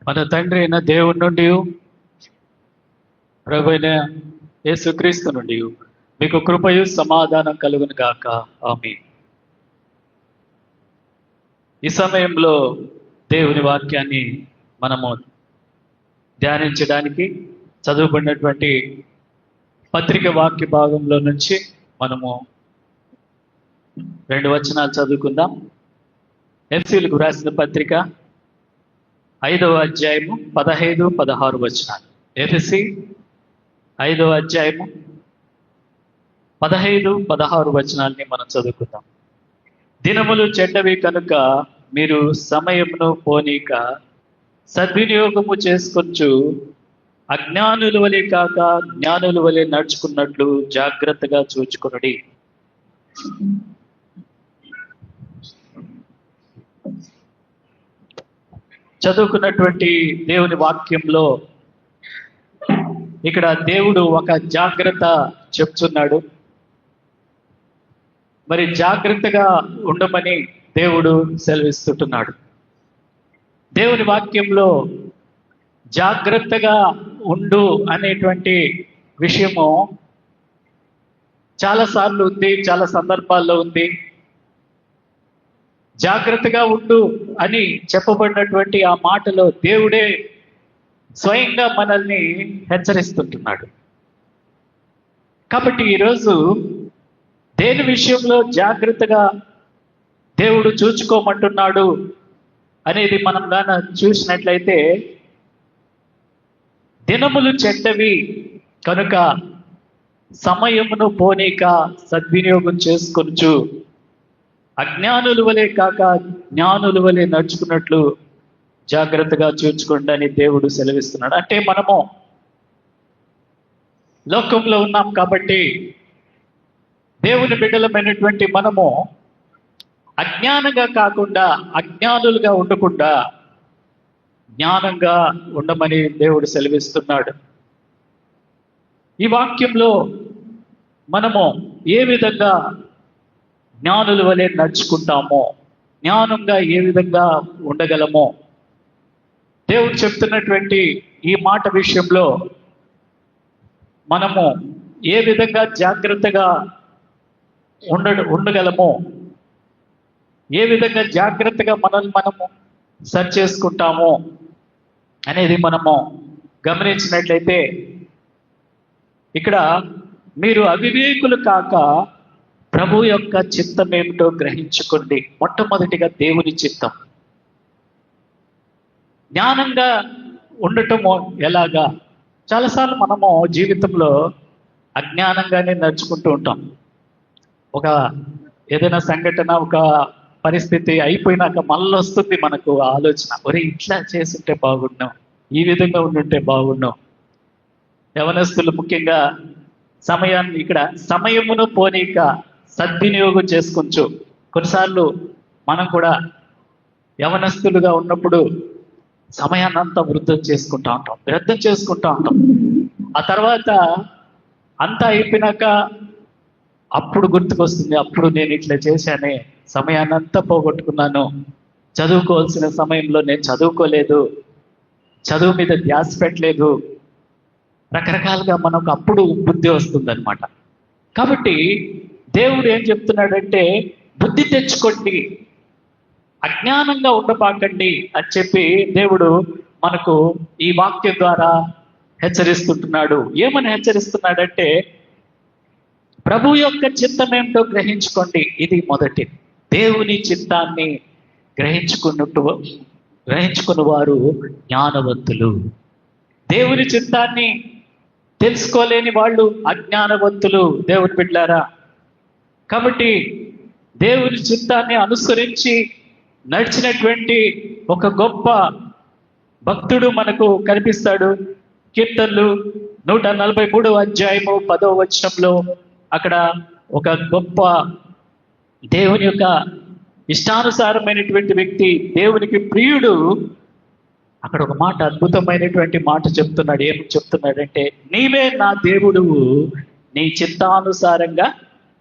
మన తండ్రి అయిన దేవుని నుండి ప్రభు అయిన యేసుక్రీస్తు నుండి మీకు కృపయు సమాధానం కలుగును గాక. ఆమేన్. ఈ సమయంలో దేవుని వాక్యాన్ని మనము ధ్యానించడానికి చదువుకున్నటువంటి పత్రిక వాక్య భాగంలో నుంచి మనము 2 వచనాలు చదువుకుందాం. ఎఫెసీయులకు రాసిన పత్రిక 5వ అధ్యాయము 15, 16 వచనాలు. ఎఫెసీ 5వ అధ్యాయము 15, 16 వచనాల్ని మనం చదువుకుందాం. దినములు చెడ్డవి కనుక మీరు సమయమును పోనీక సద్వినియోగము చేసుకొచ్చు అజ్ఞానుల వలె కాక జ్ఞానుల వలె నడుచుకున్నట్లు జాగ్రత్తగా చూచుకొనుడి. చదువుకున్నటువంటి దేవుని వాక్యంలో ఇక్కడ దేవుడు ఒక జాగ్రత్త చెప్తున్నాడు. మరి జాగ్రత్తగా ఉండమని దేవుడు సెలవిస్తుంటున్నాడు. దేవుని వాక్యంలో జాగ్రత్తగా ఉండు అనేటువంటి విషయము చాలాసార్లు ఉంది, చాలా సందర్భాల్లో ఉంది. జాగ్రత్తగా ఉండు అని చెప్పబడినటువంటి ఆ మాటలో దేవుడే స్వయంగా మనల్ని హెచ్చరిస్తుంటున్నాడు. కాబట్టి ఈరోజు దేని విషయంలో జాగ్రత్తగా దేవుడు చూచుకోమంటున్నాడు అనేది మనం గాన చూసినట్లయితే, దినములు చెడ్డవి కనుక సమయమును పోనీక సద్వినియోగం చేసుకొనుచు అజ్ఞానుల వలె కాక జ్ఞానుల వలె నడుచుకున్నట్లు జాగ్రత్తగా చూచుకోండి అని దేవుడు సెలవిస్తున్నాడు. అంటే మనము లోకంలో ఉన్నాం కాబట్టి దేవుని బిడ్డలమైనటువంటి మనము అజ్ఞానంగా కాకుండా అజ్ఞానులుగా ఉండకుండా జ్ఞానంగా ఉండమని దేవుడు సెలవిస్తున్నాడు. ఈ వాక్యంలో మనము ఏ విధంగా జ్ఞానుల వలె నడుచుకుంటామో, జ్ఞానంగా ఏ విధంగా ఉండగలమో దేవుడు చెప్తున్నటువంటి ఈ మాట విషయంలో మనము ఏ విధంగా జాగ్రత్తగా ఉండగలమో, ఏ విధంగా జాగ్రత్తగా మనల్ని మనము సరి చేసుకుంటామో అనేది మనము గమనించినట్లయితే, ఇక్కడ మీరు అవివేకులు కాక ప్రభు యొక్క చిత్తం ఏమిటో గ్రహించుకోండి. మొట్టమొదటిగా దేవుని చిత్తం. జ్ఞానంగా ఉండటము ఎలాగా? చాలాసార్లు మనము జీవితంలో అజ్ఞానంగానే నడుచుకుంటూ ఉంటాం. ఒక ఏదైనా సంఘటన, ఒక పరిస్థితి అయిపోయినాక మళ్ళీ వస్తుంది మనకు ఆలోచన, ఒరే ఇట్లా చేసుంటే బాగున్నాం, ఈ విధంగా ఉండుంటే బాగున్నాం. యవనస్తులు ముఖ్యంగా సమయాన్ని, ఇక్కడ సమయమును పోనీక సద్వినియోగం చేసుకొచ్చు. కొన్నిసార్లు మనం కూడా యవనస్తులుగా ఉన్నప్పుడు సమయాన్ని అంతా వ్యర్థం చేసుకుంటూ ఉంటాం. ఆ తర్వాత అంతా అయిపోయినాక అప్పుడు గుర్తుకొస్తుంది, అప్పుడు నేను ఇట్లా చేశానే, సమయాన్ని అంతా పోగొట్టుకున్నాను, చదువుకోవాల్సిన సమయంలో నేను చదువుకోలేదు, చదువు మీద ధ్యాస పెట్టలేదు, రకరకాలుగా మనకు అప్పుడు బుద్ధి వస్తుందన్నమాట. కాబట్టి దేవుడు ఏం చెప్తున్నాడంటే, బుద్ధి తెచ్చుకోండి, అజ్ఞానంగా ఉండబాకండి అని చెప్పి దేవుడు మనకు ఈ వాక్యం ద్వారా హెచ్చరిస్తుంటున్నాడు. ఏమని హెచ్చరిస్తున్నాడంటే, ప్రభు యొక్క చిత్తం ఏమిటో గ్రహించుకోండి. ఇది మొదటి. దేవుని చిత్తాన్ని గ్రహించుకున్న వారు జ్ఞానవంతులు. దేవుని చిత్తాన్ని తెలుసుకోలేని వాళ్ళు అజ్ఞానవంతులు, దేవుని బిడ్డలారా. కాబట్టి దేవుని చిత్తాన్ని అనుసరించి నడిచినటువంటి ఒక గొప్ప భక్తుడు మనకు కనిపిస్తాడు. కీర్తనలు 143వ అధ్యాయము 10వ వచనంలో అక్కడ ఒక గొప్ప దేవుని యొక్క ఇష్టానుసారమైనటువంటి వ్యక్తి, దేవునికి ప్రియుడు, అక్కడ ఒక మాట, అద్భుతమైనటువంటి మాట చెప్తున్నాడు. ఏం చెప్తున్నాడంటే, నీవే నా దేవుడువు, నీ చిత్తానుసారంగా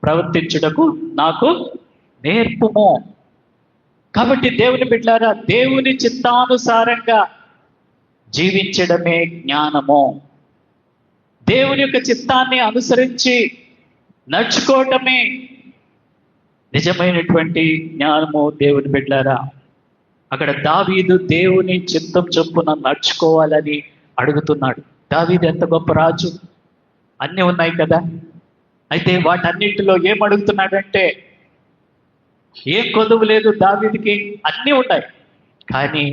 ప్రవర్తించుటకు నాకు నేర్పుము. కాబట్టి దేవుని బిడ్డలారా, దేవుని చిత్తానుసారంగా జీవించడమే జ్ఞానము. దేవుని యొక్క చిత్తాన్ని అనుసరించి నడుచుకోవటమే నిజమైనటువంటి జ్ఞానము. దేవుని బిడ్డలారా, అక్కడ దావీదు దేవుని చిత్తం చొప్పున నడుచుకోవాలని అడుగుతున్నాడు. దావీదు ఎంత గొప్ప రాజు, అన్నీ ఉన్నాయి కదా. అయితే వాటన్నింటిలో ఏం అడుగుతున్నాడంటే, ఏం కొదువు లేదు దావీదుకి, అన్నీ ఉన్నాయి. కానీ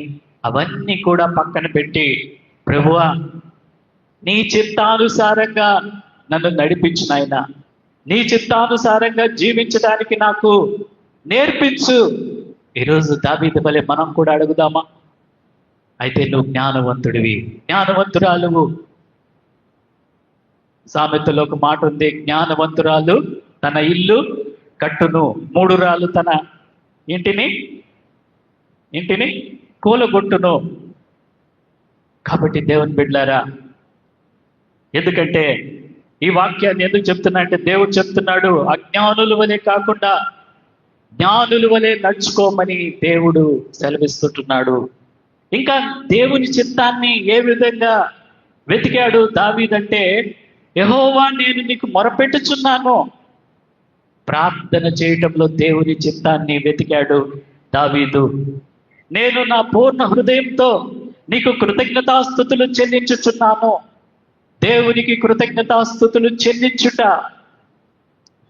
అవన్నీ కూడా పక్కన పెట్టి, ప్రభువా నీ చిత్తానుసారంగా నన్ను నడిపించు నాయనా, నీ చిత్తానుసారంగా జీవించడానికి నాకు నేర్పించు. ఈరోజు దావీదు వలె మనం కూడా అడుగుదామా? అయితే నువ్వు జ్ఞానవంతుడివి, జ్ఞానవంతురాలువు. సామెతలో ఒక మాట ఉంది, జ్ఞానవంతురాలు తన ఇల్లు కట్టును, మూఢురాలు తన ఇంటిని కూలగొట్టును. కాబట్టి దేవుని బిడ్డలారా, ఎందుకంటే ఈ వాక్యాన్ని ఎందుకు చెప్తున్నా అంటే, దేవుడు చెప్తున్నాడు అజ్ఞానుల వలె కాకుండా జ్ఞానుల వలె నడుచుకోమని దేవుడు సెలవిస్తుంటున్నాడు. ఇంకా దేవుని చిత్తాన్ని ఏ విధంగా వెతికాడు దావీదంటే, యెహోవా నేను నీకు మొరపెట్టుచున్నాను. ప్రార్థన చేయటంలో దేవుని చిత్తాన్ని వెతికాడు దావీదు. నేను నా పూర్ణ హృదయంతో నీకు కృతజ్ఞతాస్తుతులు చెల్లించుచున్నాను. దేవునికి కృతజ్ఞతాస్తుతులు చెల్లించుట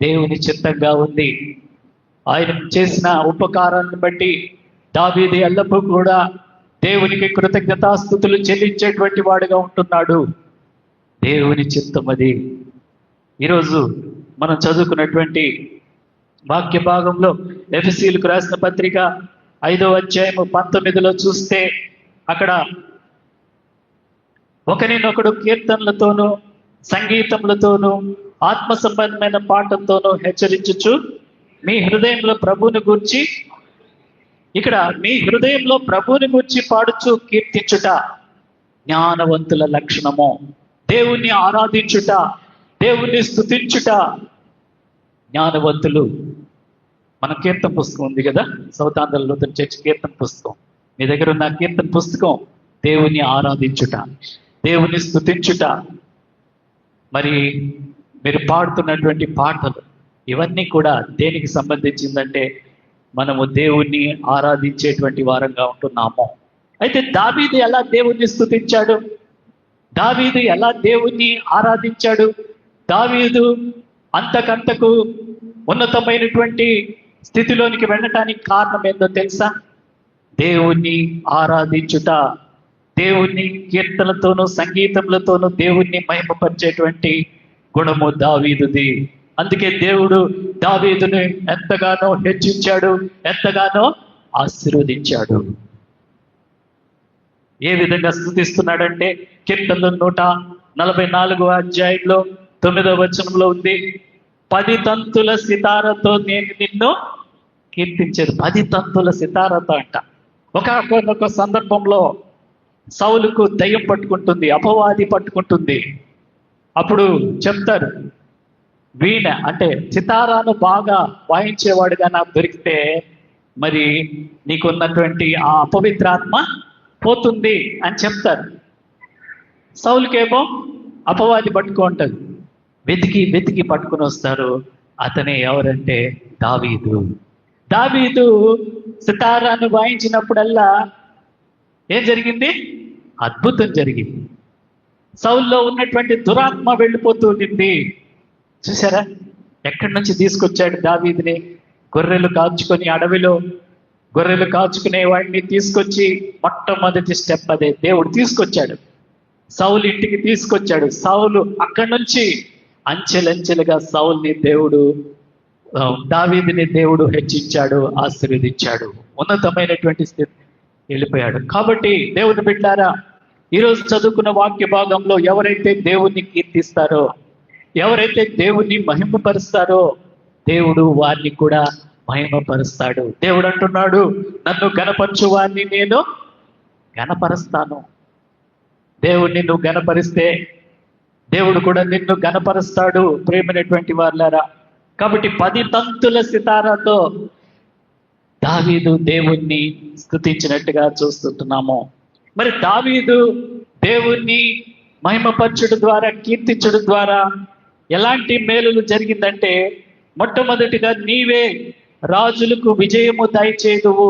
దేవుని చిత్తంగా ఉంది. ఆయన చేసిన ఉపకారాన్ని బట్టి దావీదు ఎల్లప్పుడూ కూడా దేవునికి కృతజ్ఞతాస్తుతులు చెల్లించేటువంటి వాడుగా ఉంటున్నాడు. దేవుని చిత్తం అది. ఈరోజు మనం చదువుకున్నటువంటి వాక్య భాగంలో ఎఫెసీయులకు రాసిన పత్రిక 5వ అధ్యాయము 19లో చూస్తే, అక్కడ ఒకరినొకడు కీర్తనలతోనూ సంగీతములతోనూ ఆత్మ సంబంధమైన పాటలతోనూ హెచ్చరించుచు మీ హృదయంలో ప్రభువుని గూర్చి, ఇక్కడ మీ హృదయంలో ప్రభువుని గూర్చి పాడుచు కీర్తించుట జ్ఞానవంతుల లక్షణము. దేవుణ్ణి ఆరాధించుట, దేవుణ్ణి స్తుతించుట జ్ఞానవంతులు. మన కీర్తన పుస్తకం ఉంది కదా, సౌత్ ఆంధ్ర లూథరన్ చర్చ్ కీర్తన పుస్తకం. మీ దగ్గర ఉన్న కీర్తన పుస్తకం దేవుణ్ణి ఆరాధించుట, దేవుని స్తుతించుట. మరి మీరు పాడుతున్నటువంటి పాటలు ఇవన్నీ కూడా దేనికి సంబంధించిందంటే, మనము దేవుణ్ణి ఆరాధించేటువంటి వారంగా ఉంటున్నాము. అయితే దావీదు ఎలా దేవుణ్ణి స్తుతించాడు? దావీదు ఎలా దేవుణ్ణి ఆరాధించాడు? దావీదు అంతకంతకు ఉన్నతమైనటువంటి స్థితిలోనికి వెళ్ళటానికి కారణం ఏందో తెలుసా? దేవుణ్ణి ఆరాధించుట, దేవుణ్ణి కీర్తనలతోనూ సంగీతములతోనూ దేవుణ్ణి మహిమపరిచేటువంటి గుణము దావీదుది. అందుకే దేవుడు దావీదుని ఎంతగానో హెచ్చించాడు, ఎంతగానో ఆశీర్వదించాడు. ఏ విధంగా స్తుతిస్తున్నాడంటే, కీర్తనలు 144వ అధ్యాయంలో 9వ వచనంలో ఉంది, 10 తంతుల సితారతో నేను నిన్ను కీర్తించేది. 10 తంతుల సితారతో అంట. ఒక సందర్భంలో సౌలుకు దయ్యం పట్టుకుంటుంది, అపవాది పట్టుకుంటుంది. అప్పుడు చెప్తారు, వీణ అంటే సితారాను బాగా వాయించేవాడుగా నాకు దొరికితే మరి నీకున్నటువంటి ఆ అపవిత్రాత్మ పోతుంది అని చెప్తారు. సౌలుకేమో అపవాది పట్టుకుంటుంది. వెతికి పట్టుకుని వస్తారు. అతనే ఎవరంటే దావీదు. దావీదు సితారాను వాయించినప్పుడల్లా ఏం జరిగింది? అద్భుతం జరిగింది. సౌల్లో ఉన్నటువంటి దురాత్మ వెళ్ళిపోతూ ఉండింది. చూసారా ఎక్కడి నుంచి తీసుకొచ్చాడు దావీదుని? గొర్రెలు కాచుకొని అడవిలో గొర్రెలు కాచుకునే వాడిని తీసుకొచ్చి మొట్టమొదటి స్టెప్ అదే దేవుడు తీసుకొచ్చాడు. సౌలు ఇంటికి తీసుకొచ్చాడు. సౌలు అక్కడి నుంచి అంచెలంచెలుగా సౌల్ని దేవుడు, దావీదుని దేవుడు హెచ్చించాడు, ఆశీర్వదించాడు, ఉన్నతమైనటువంటి స్థితి వెళ్ళిపోయాడు. కాబట్టి దేవుని బిడ్డారా, ఈరోజు చదువుకున్న వాక్య భాగంలో ఎవరైతే దేవుణ్ణి కీర్తిస్తారో, ఎవరైతే దేవుణ్ణి మహిమపరుస్తారో, దేవుడు వారిని కూడా మహిమపరుస్తాడు. దేవుడు అంటున్నాడు, నన్ను గణపరచు వారిని నేను గణపరుస్తాను. దేవుణ్ణి నువ్వు గణపరిస్తే దేవుడు కూడా నిన్ను గణపరుస్తాడు. ప్రేమైనటువంటి వారులారా, కాబట్టి 10 తంతుల సితారాతో దావీదు దేవుణ్ణి స్తుతించినట్టుగా చూస్తుంటున్నాము. మరి దావీదు దేవుణ్ణి మహిమపరచడం ద్వారా, కీర్తించడం ద్వారా ఎలాంటి మేలులు జరిగిందంటే, మొట్టమొదటిగా నీవే రాజులకు విజయము దయచేదువు.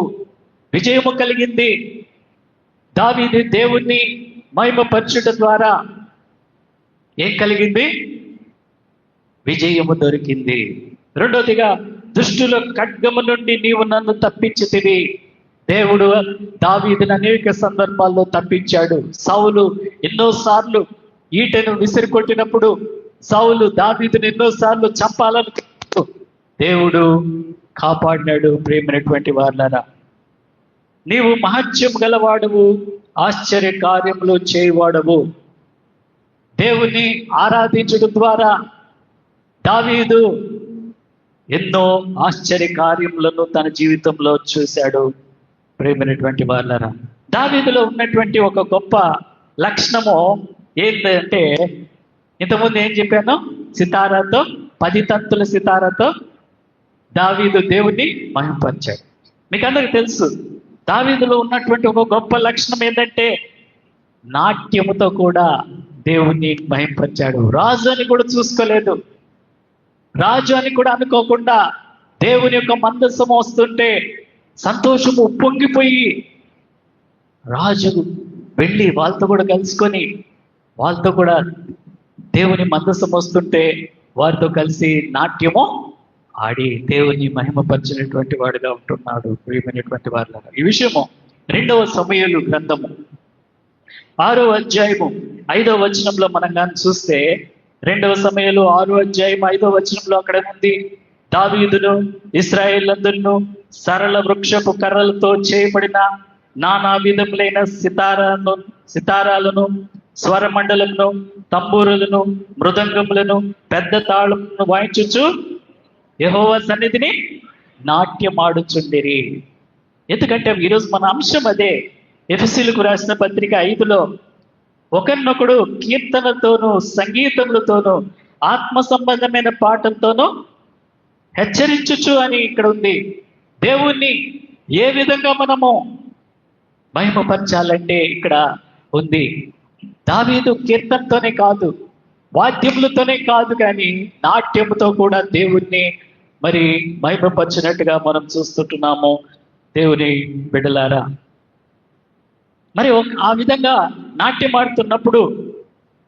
విజయము కలిగింది. దావీదు దేవుణ్ణి మహిమపరచడం ద్వారా ఏం కలిగింది? విజయము దొరికింది. రెండోదిగా, దుష్టుల ఖడ్గము నుండి నీవు నన్ను తప్పించితివి. దేవుడు దావీదుని అనేక సందర్భాల్లో తప్పించాడు. సౌలు ఎన్నోసార్లు ఈటెను విసిరి కొట్టినప్పుడు సౌలు దావీదుని ఎన్నోసార్లు చంపాలని దేవుడు కాపాడినాడు. ప్రేమైనటువంటి వారులారా, నీవు మహత్యం గలవాడవు, ఆశ్చర్య కార్యములు చేయవాడవు. దేవుని ఆరాధించడం ద్వారా దావీదు ఎన్నో ఆశ్చర్య కార్యములను తన జీవితంలో చూశాడు. ప్రేమైనటువంటి వారులారా, దావీదులో ఉన్నటువంటి ఒక గొప్ప లక్షణము ఏంటంటే, ఇంతకుముందు ఏం చెప్పాను? సితారాతో, 10 తంతుల సితారాతో దావీదు దేవుణ్ణి మహిమపరిచాడు. మీకు అందరికి తెలుసు, దావీదులో ఉన్నటువంటి ఒక గొప్ప లక్షణం ఏంటంటే, నాట్యముతో కూడా దేవుణ్ణి మహిమపరిచాడు. రాజు అని కూడా చూసుకోలేదు. రాజు అని కూడా అనుకోకుండా దేవుని యొక్క మందస్సం వస్తుంటే సంతోషము ఉప్పొంగిపోయి రాజు వెళ్ళి వాళ్ళతో కూడా కలుసుకొని, వాళ్ళతో కూడా దేవుని మందస్సం వస్తుంటే వారితో కలిసి నాట్యము ఆడి దేవుని మహిమపరిచినటువంటి వాడిగా ఉంటున్నాడు. ప్రియమైనటువంటి వారిలాగా, ఈ విషయము 2వ సమూయేలు గ్రంథము 6వ అధ్యాయము 5వ వచనంలో మనం కానీ చూస్తే, 2వ సమూయేలు 6వ అధ్యాయం 5వ వచనంలో అక్కడ ఉంది, దావీదును ఇశ్రాయేలందరిను సరళ వృక్షపు కర్రలతో చేయబడిన నానా విధములైన సితారాలను, స్వరమండలను, తంబూరులను, మృదంగములను, పెద్ద తాళములను వాయించుచు యెహోవా సన్నిధిని నాట్యమాడుచుండిరి. ఎందుకంటే ఈరోజు మన అంశం అదే. ఎఫెసీయులకు రాసిన పత్రిక 5లో ఒకరినొకడు కీర్తనతోనూ సంగీతములతోనూ ఆత్మ సంబంధమైన పాటలతోనూ హెచ్చరించుచు అని ఇక్కడ ఉంది. దేవుణ్ణి ఏ విధంగా మనము మహిమపరచాలంటే ఇక్కడ ఉంది. దావీదు కీర్తనతోనే కాదు, వాద్యములతోనే కాదు, కానీ నాట్యముతో కూడా దేవుణ్ణి మరి మహిమపరిచినట్టుగా మనం చూస్తుంటున్నాము. దేవుని బిడ్డలారా, మరి ఆ విధంగా నాట్యం ఆడుతున్నప్పుడు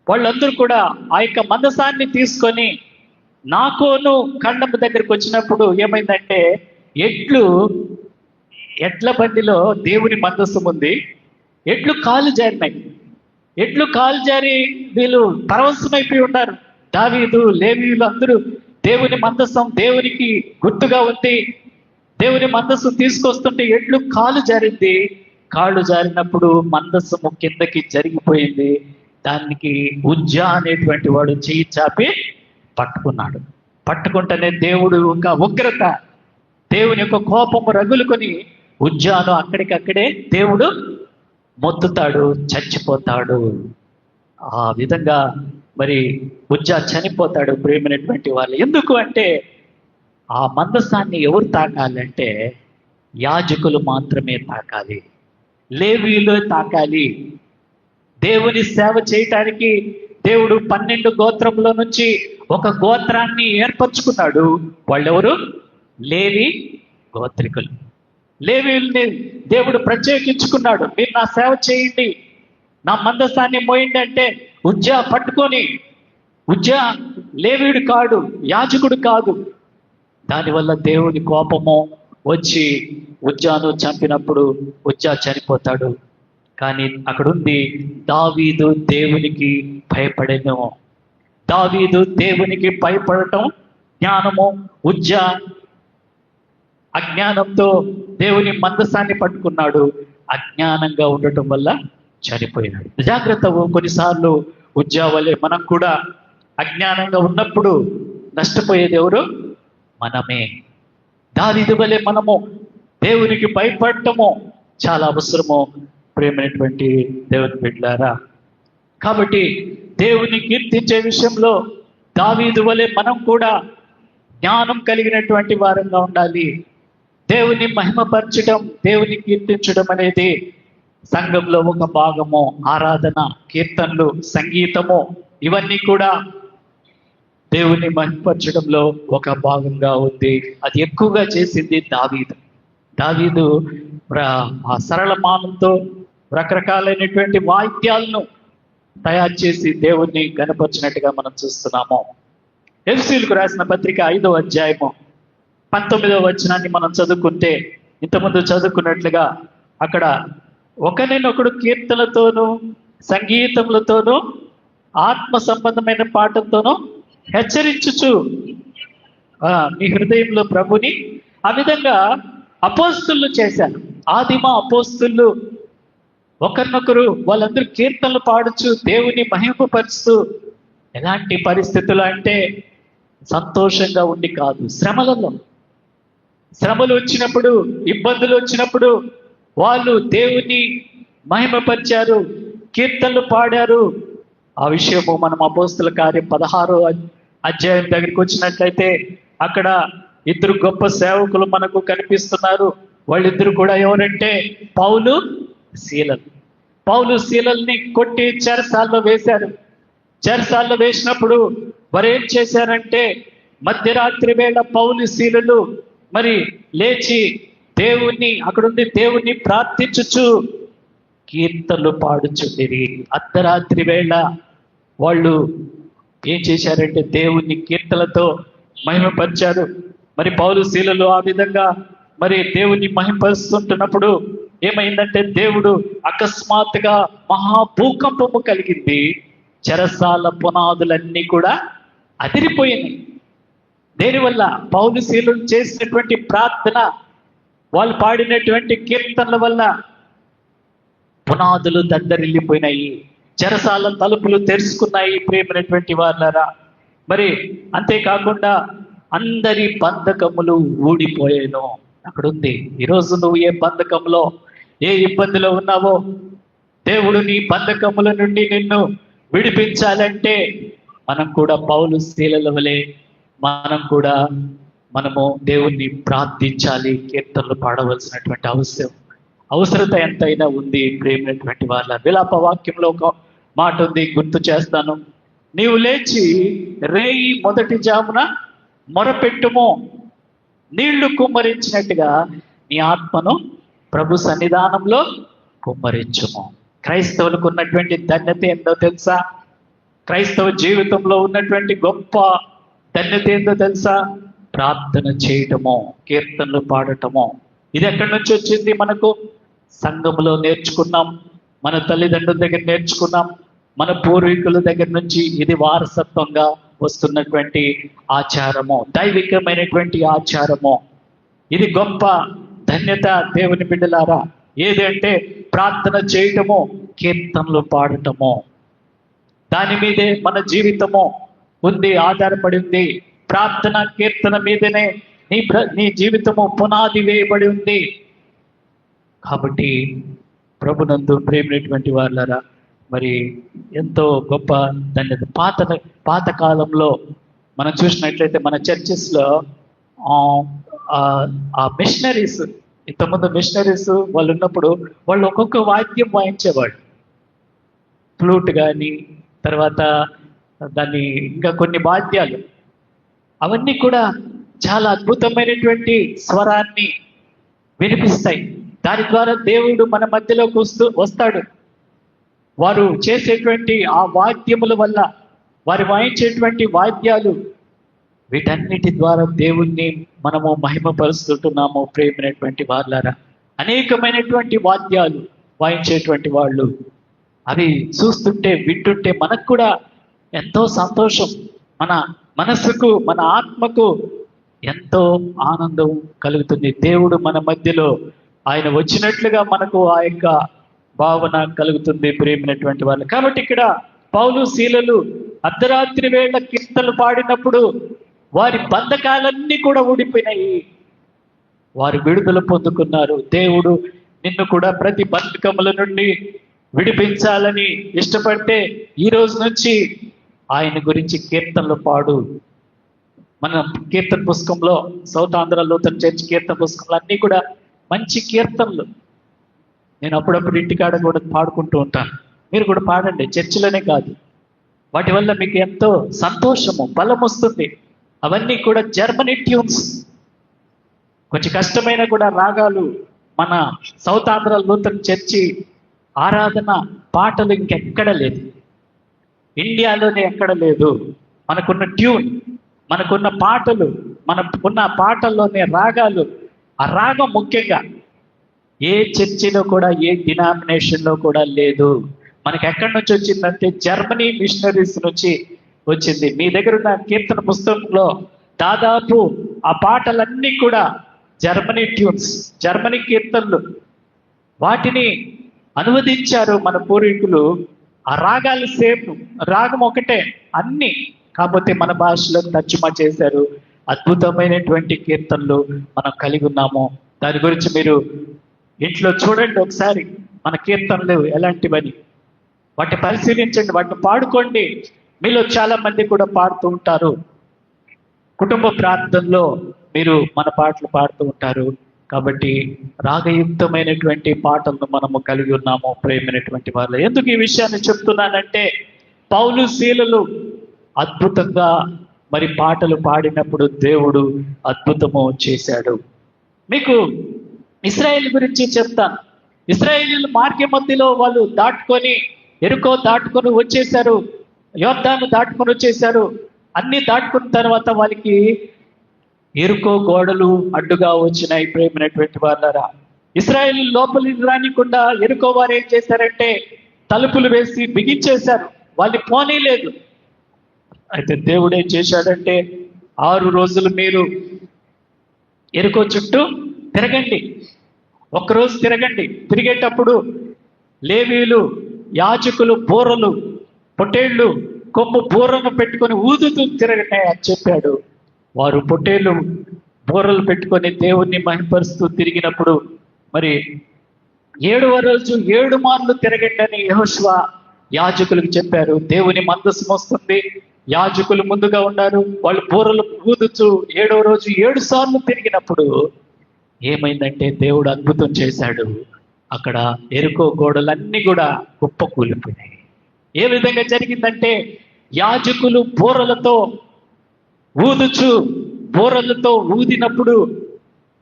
వాళ్ళందరూ కూడా ఆ యొక్క మందసాన్ని తీసుకొని నాకోను ఖండము దగ్గరికి వచ్చినప్పుడు ఏమైందంటే, ఎడ్ల బండిలో దేవుని మందస్సం ఉంది. ఎడ్లు కాలు జారినాయి. ఎడ్లు కాలు జారి వీళ్ళు పరవశమైపోయి ఉన్నారు. దావీదు, లేవీయులు అందరూ దేవుని మందస్సం దేవునికి గుర్తుగా ఉంది. దేవుని మందస్సం తీసుకొస్తుంటే ఎడ్లు కాలు జారింది. కాళ్ళు జారినప్పుడు మందస్సము కిందకి జరిగిపోయింది. దానికి ఉజ్జా అనేటువంటి వాడు చెయ్యి చాపి పట్టుకున్నాడు. పట్టుకుంటేనే దేవుడు ఒక ఉగ్రత, దేవుని యొక్క కోపము రగులుకొని ఉజ్జాను అక్కడికక్కడే దేవుడు మొత్తుతాడు, చచ్చిపోతాడు. ఆ విధంగా మరి ఉజ్జా చనిపోతాడు. ప్రేమైనటువంటి వాళ్ళు, ఎందుకు అంటే ఆ మందసాన్ని ఎవరు తాకాలంటే యాజకులు మాత్రమే తాకాలి, లేవీయులు తాకాలి. దేవుని సేవ చేయటానికి దేవుడు 12 గోత్రంలో నుంచి ఒక గోత్రాన్ని ఏర్పరచుకున్నాడు. వాళ్ళెవరు? లేవి గోత్రికులు. లేవీయుల్ని దేవుడు ప్రత్యేకించుకున్నాడు. మీరు నా సేవ చేయండి, నా మందసాన్ని మోయండి అంటే ఉజ్జా పట్టుకొని, ఉజ్జా లేవీయుడు కాడు, యాజకుడు కాదు. దానివల్ల దేవుని కోపము వచ్చి ఉజ్జాను చంపినప్పుడు ఉజ్జా చనిపోతాడు. కానీ అక్కడుంది, దావీదు దేవునికి భయపడెను. దావీదు దేవునికి భయపడటం జ్ఞానము. ఉజ్జా అజ్ఞానంతో దేవుని మందసాన్ని పట్టుకున్నాడు. అజ్ఞానంగా ఉండటం వల్ల చనిపోయినాడు. జాగ్రత్త, కొన్నిసార్లు ఉజ్జా వలె మనం కూడా అజ్ఞానంగా ఉన్నప్పుడు నష్టపోయేది ఎవరు? మనమే. దావీదు వలె మనము దేవునికి భయపడటము చాలా అవసరము. ప్రేమైనటువంటి దేవుని బిడ్డలారా, కాబట్టి దేవుని కీర్తించే విషయంలో దావీదు వలె మనం కూడా జ్ఞానం కలిగినటువంటి వారంగా ఉండాలి. దేవుని మహిమపరచడం, దేవుని కీర్తించడం అనేది సంఘంలో ఒక భాగము ఆరాధన, కీర్తనలు, సంగీతము, ఇవన్నీ కూడా దేవుని మహిమపరచడంలో ఒక భాగంగా ఉంది. అది ఎక్కువగా చేసింది దావీదు. దావీదు ఆ సరళ మానంతో రకరకాలైనటువంటి వాయిద్యాలను తయారు చేసి దేవుణ్ణి గణపరిచినట్టుగా మనం చూస్తున్నాము. ఎఫెసీయులకు రాసిన పత్రిక 5వ అధ్యాయము 19వ వచనాన్ని మనం చదువుకుంటే, ఇంతకుముందు చదువుకున్నట్లుగా అక్కడ ఒకరినొకడు కీర్తనలతోనూ సంగీతములతోనూ ఆత్మ సంబంధమైన పాటలతోనూ హెచ్చరించుచు మీ హృదయంలో ప్రభుని, ఆ విధంగా అపోస్తులు చేశారు. ఆదిమ అపోస్తులు ఒకరినొకరు వాళ్ళందరూ కీర్తనలు పాడుచు దేవుని మహింపపరుస్తూ, ఎలాంటి పరిస్థితులు అంటే సంతోషంగా ఉండి కాదు, శ్రమలు వచ్చినప్పుడు, ఇబ్బందులు వచ్చినప్పుడు వాళ్ళు దేవుని మహిమపరిచారు, కీర్తనలు పాడారు. ఆ విషయము మనం అపోస్తుల కార్యం 16వ అధ్యాయం దగ్గరికి వచ్చినట్లయితే అక్కడ ఇద్దరు గొప్ప సేవకులు మనకు కనిపిస్తున్నారు. వాళ్ళిద్దరు కూడా ఎవరంటే పౌలు, శీలలు. పౌలు శీలల్ని కొట్టి చెరసాల్లో వేశారు. చెరసాల్లో వేసినప్పుడు వారు ఏం చేశారంటే, మధ్యరాత్రి వేళ పౌలు శీలలు మరి లేచి దేవుణ్ణి అక్కడుండి దేవుణ్ణి ప్రార్థించుచు కీర్తనలు పాడుచుండిరి. అర్ధరాత్రి వేళ వాళ్ళు ఏం చేశారంటే దేవుణ్ణి కీర్తనలతో మహిమపరిచారు. మరి పౌలు శీలలు ఆ విధంగా మరి దేవుణ్ణి మహిమపరుస్తుంటున్నప్పుడు ఏమైందంటే, దేవుడు అకస్మాత్తుగా మహాభూకంపము కలిగింది. చెరసాల పునాదులన్నీ కూడా అదిరిపోయినాయి. దేనివల్ల? పౌలు శీలలు చేసినటువంటి ప్రార్థన, వాళ్ళు పాడినటువంటి కీర్తనల వల్ల పునాదులు దద్దరిల్లిపోయినాయి, చెరసాల తలుపులు తెరుచుకున్నాయి. ప్రియమైనటువంటి వాళ్ళారా, మరి అంతేకాకుండా అందరి బంధకములు ఊడిపోయాను. అక్కడుంది. ఈరోజు నువ్వు ఏ బంధకంలో, ఏ ఇబ్బందిలో ఉన్నావో, దేవుడు నీ బంధకముల నుండి నిన్ను విడిపించాలంటే మనం కూడా పౌలు శీలల వలె మనము దేవుణ్ణి ప్రార్థించాలి, కీర్తనలు పాడవలసినటువంటి అవసరత ఎంతైనా ఉంది. ప్రేమైనటువంటి వాళ్ళ విలాప వాక్యంలో ఒక మాట ఉంది, గుర్తు చేస్తాను. నీవు లేచి రేయి మొదటి జామున మొరపెట్టుము, నీళ్లు కుమ్మరించినట్టుగా నీ ఆత్మను ప్రభు సన్నిధానంలో కుమ్మరించుము. క్రైస్తవులకు ఉన్నటువంటి ధన్యత ఏందో తెలుసా? క్రైస్తవ జీవితంలో ఉన్నటువంటి గొప్ప ధన్యత ఏందో తెలుసా? ప్రార్థన చేయటము, కీర్తనలు పాడటము. ఇది ఎక్కడి నుంచి వచ్చింది? మనకు సంఘంలో నేర్చుకున్నాం, మన తల్లిదండ్రుల దగ్గర నేర్చుకున్నాం, మన పూర్వీకుల దగ్గర నుంచి ఇది వారసత్వంగా వస్తున్నటువంటి ఆచారము, దైవికమైనటువంటి ఆచారము. ఇది గొప్ప ధన్యత దేవుని బిడ్డలారా. ఏదంటే ప్రార్థన చేయటము, కీర్తనలు పాడటము. దాని మీదే మన జీవితము ఉంది, ఆధారపడి ఉంది. ప్రార్థన, కీర్తన మీదనే నీ జీవితము పునాది వేయబడి ఉంది. కాబట్టి ప్రభునందు ప్రేమైనటువంటి వాళ్ళారా, మరి ఎంతో గొప్ప ధన్యత. పాత కాలంలో మనం చూసినట్లయితే మన చర్చెస్లో ఆ మిషనరీస్, ఇంతకుముందు మిషనరీస్ వాళ్ళు ఉన్నప్పుడు వాళ్ళు ఒక్కొక్క వాద్యం వాయించేవాళ్ళు. ఫ్లూట్ కానీ, తర్వాత దాన్ని ఇంకా కొన్ని వాద్యాలు, అవన్నీ కూడా చాలా అద్భుతమైనటువంటి స్వరాన్ని వినిపిస్తాయి. దాని ద్వారా దేవుడు మన మధ్యలోకి వస్తాడు. వారు చేసేటువంటి ఆ వాద్యముల వల్ల, వారు వాయించేటువంటి వాద్యాలు, వీటన్నిటి ద్వారా దేవుణ్ణి మనము మహిమపరుస్తుంటున్నాము. ప్రేమైనటువంటి వాళ్ళారా, అనేకమైనటువంటి వాద్యాలు వాయించేటువంటి వాళ్ళు, అవి చూస్తుంటే, వింటుంటే మనకు కూడా ఎంతో సంతోషం. మన మనస్సుకు, మన ఆత్మకు ఎంతో ఆనందం కలుగుతుంది. దేవుడు మన మధ్యలో ఆయన వచ్చినట్లుగా మనకు ఆ యొక్క భావన కలుగుతుంది. ప్రేమైనటువంటి వాళ్ళు. కాబట్టి ఇక్కడ పౌలు శీలలు అర్ధరాత్రి వేళ కీర్తనలు పాడినప్పుడు వారి బంధకాలన్నీ కూడా ఊడిపోయినాయి. వారు విడుదల పొందుకున్నారు. దేవుడు నిన్ను కూడా ప్రతి బంధకముల నుండి విడిపించాలని ఇష్టపడితే ఈ రోజు నుంచి ఆయన గురించి కీర్తనలు పాడు. మన కీర్తన పుస్తకంలో, సౌత్ ఆంధ్ర లూథరన్ చర్చ్ కీర్తన పుస్తకంలో అన్నీ కూడా మంచి కీర్తనలు. నేను అప్పుడప్పుడు ఇంటికాడ కూడా పాడుకుంటూ ఉంటాను. మీరు కూడా పాడండి, చర్చిలోనే కాదు. వాటి వల్ల మీకు ఎంతో సంతోషము, బలం వస్తుంది. అవన్నీ కూడా జర్మనీ ట్యూన్స్. కొంచెం కష్టమైన కూడా రాగాలు. మన సౌత్ ఆంధ్ర లూథరన్ చర్చి ఆరాధన పాటలు ఇంకెక్కడ లేదు, ఇండియాలోనే ఎక్కడ లేదు. మనకున్న ట్యూన్, మనకున్న పాటలు, మనకున్న పాటల్లోనే రాగాలు. ఆ రాగం ముఖ్యంగా ఏ చర్చిలో కూడా, ఏ డినామినేషన్లో కూడా లేదు. మనకి ఎక్కడి నుంచి వచ్చిందంటే జర్మనీ మిషనరీస్ నుంచి వచ్చింది. మీ దగ్గర ఉన్న కీర్తన పుస్తకంలో దాదాపు ఆ పాటలన్నీ కూడా జర్మనీ ట్యూన్స్, జర్మనీ కీర్తనలు. వాటిని అనువదించారు మన పూర్వీకులు. ఆ రాగాలు సేమ్, రాగం ఒకటే అన్ని, కాకపోతే మన భాషలో తర్జుమా చేశారు. అద్భుతమైనటువంటి కీర్తనలు మనం కలిగి ఉన్నాము. దాని గురించి మీరు ఇంట్లో చూడండి ఒకసారి, మన కీర్తనలు ఎలాంటివని. వాటిని పరిశీలించండి, వాటిని పాడుకోండి. మీలో చాలా మంది కూడా పాడుతూ ఉంటారు. కుటుంబ ప్రార్థనలో మీరు మన పాటలు పాడుతూ ఉంటారు. కాబట్టి రాగయుక్తమైనటువంటి పాటలను మనము కలిగి ఉన్నాము ప్రేమైనటువంటి వాళ్ళు. ఎందుకు ఈ విషయాన్ని చెప్తున్నానంటే, పౌలు శీలలు అద్భుతంగా మరి పాటలు పాడినప్పుడు దేవుడు అద్భుతము చేశాడు. మీకు ఇశ్రాయేల్ గురించి చెప్తాను. ఇశ్రాయేలీలు మార్గ మధ్యలో వాళ్ళు దాటుకొని, ఎరుకో దాటుకొని వచ్చేసారు, యోర్దాను దాటుకొని వచ్చేసారు. అన్ని దాటుకున్న తర్వాత వాళ్ళకి ఎరుకో గోడలు అడ్డుగా వచ్చినాయి ప్రేమైనటువంటి వాళ్ళరా. ఇశ్రాయేల్ లోపలికి రానికుండా ఎరుకో వారు ఏం చేశారంటే తలుపులు వేసి బిగించేశారు, వాళ్ళని పోనీలేదు. అయితే దేవుడు ఏం చేశాడంటే, 6 రోజులు మీరు ఎరుకో చుట్టూ తిరగండి, ఒక్కరోజు తిరగండి. తిరిగేటప్పుడు లేవీలు, యాజకులు బూరలు, పొట్టేళ్ళు కొమ్ము బూరను పెట్టుకొని ఊదుతూ తిరగండి అని చెప్పాడు. వారు పొట్టేళ్ళు బూరలు పెట్టుకొని దేవుణ్ణి మహిమపరుస్తూ తిరిగినప్పుడు మరి 7వ రోజు 7 మార్లు తిరగండి అని యెహోషువ యాజకులకు చెప్పారు. దేవుని మందసం వస్తుంది, యాజకులు ముందుగా ఉన్నారు, వాళ్ళు బూరలు ఊదుతూ 7వ రోజు 7 సార్లు తిరిగినప్పుడు ఏమైందంటే దేవుడు అద్భుతం చేశాడు. అక్కడ ఎరుకో గోడలన్నీ కూడా కుప్పకూలిపోయినాయి. ఏ విధంగా జరిగిందంటే, యాజకులు బూరలతో ఊదుచు, బూరలతో ఊదినప్పుడు,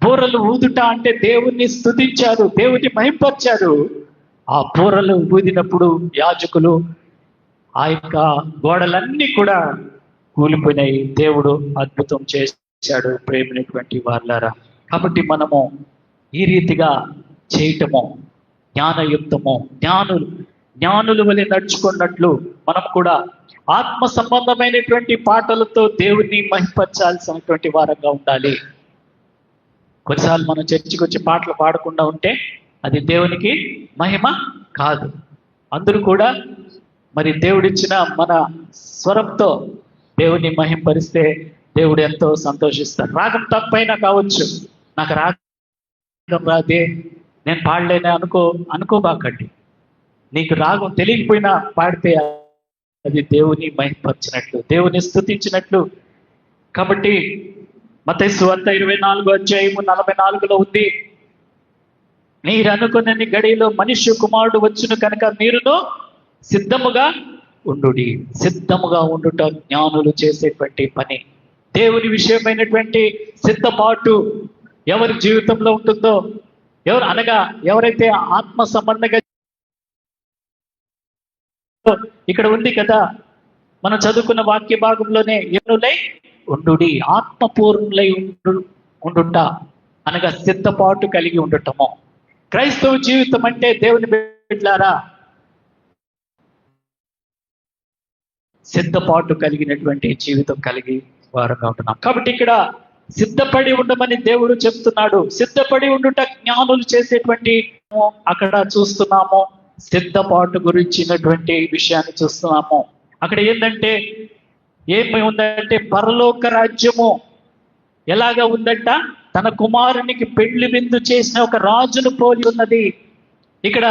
బూరలు ఊదుట అంటే దేవుణ్ణి స్తుతించారు, దేవుణ్ణి మహింపరిచారు. ఆ బూరలు ఊదినప్పుడు యాజకులు ఆ యొక్క గోడలన్నీ కూడా కూలిపోయినాయి. దేవుడు అద్భుతం చేశాడు ప్రేమైనటువంటి వాళ్ళారా. కాబట్టి మనము ఈ రీతిగా చేయటము జ్ఞానయుక్తము, జ్ఞానులు వలె నడుచుకున్నట్లు మనం కూడా ఆత్మ సంబంధమైనటువంటి పాటలతో దేవుణ్ణి మహింపరచాల్సినటువంటి వారంగా ఉండాలి. కొన్నిసార్లు మనం చర్చికి వచ్చి పాటలు పాడకుండా ఉంటే అది దేవునికి మహిమ కాదు. అందరూ కూడా మరి దేవుడిచ్చిన మన స్వరంతో దేవుని మహింపరిస్తే దేవుడు ఎంతో సంతోషిస్తాడు. రాగం తప్పైనా కావచ్చు, నాకు రాగం రాదే, నేను పాడలేనే అనుకోబాకండి. నీకు రాగం తెలియకపోయినా పాడితే అది దేవుని మహింపరిచినట్లు, దేవుని స్తుతించినట్లు. కాబట్టి మత్తయి సువార్త 24:44 ఉంది, మీరు అనుకున్నన్ని గడిలో మనుష్య కుమారుడు వచ్చును కనుక మీరును సిద్ధముగా ఉండుడి. సిద్ధముగా ఉండుట జ్ఞానులు చేసేటువంటి పని. దేవుని విషయమైనటువంటి సిద్ధపాటు ఎవరి జీవితంలో ఉంటుందో, ఎవరైతే ఆత్మ సంబంధంగా, ఇక్కడ ఉంది కదా మనం చదువుకున్న వాక్య భాగంలోనే, ఎవరులై ఉండుడి, ఆత్మపూర్ణులై ఉండుట అనగా సిద్ధపాటు కలిగి ఉండటము. క్రైస్తవ జీవితం అంటే దేవుని బిడ్డలారా సిద్ధపాటు కలిగినటువంటి జీవితం కలిగి వారుగా ఉంటున్నాం. కాబట్టి ఇక్కడ సిద్ధపడి ఉండమని దేవుడు చెప్తున్నాడు. సిద్ధపడి ఉండుట జ్ఞానులు చేసేటువంటి అక్కడ చూస్తున్నాము. సిద్ధపాటు గురించినటువంటి విషయాన్ని చూస్తున్నాము. అక్కడ ఏంటంటే, ఏమి ఉందంటే, పరలోక రాజ్యము ఎలాగా ఉందంట, తన కుమారునికి పెళ్లి విందు చేసిన ఒక రాజును పోలి ఉన్నది. ఇక్కడ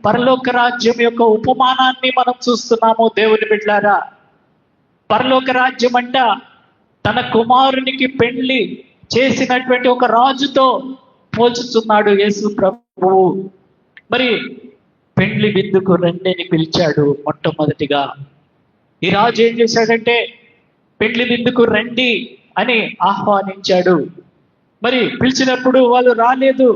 పరలోక రాజ్యం యొక్క ఉపమానాన్ని మనం చూస్తున్నాము దేవుని బిడ్డలారా. పరలోక రాజ్యం అంట తన కుమారునికి పెళ్లి చేసినటువంటి ఒక రాజుతో పోల్చుతున్నాడు యేసు ప్రభువు. మరి పెండ్లి విందుకు రండి అని పిలిచాడు మొట్టమొదటిగా. ఈ రాజు ఏం చేశాడంటే పెండ్లి విందుకు రండి అని ఆహ్వానించాడు. మరి పిలిచినప్పుడు వాళ్ళు రాలేదు.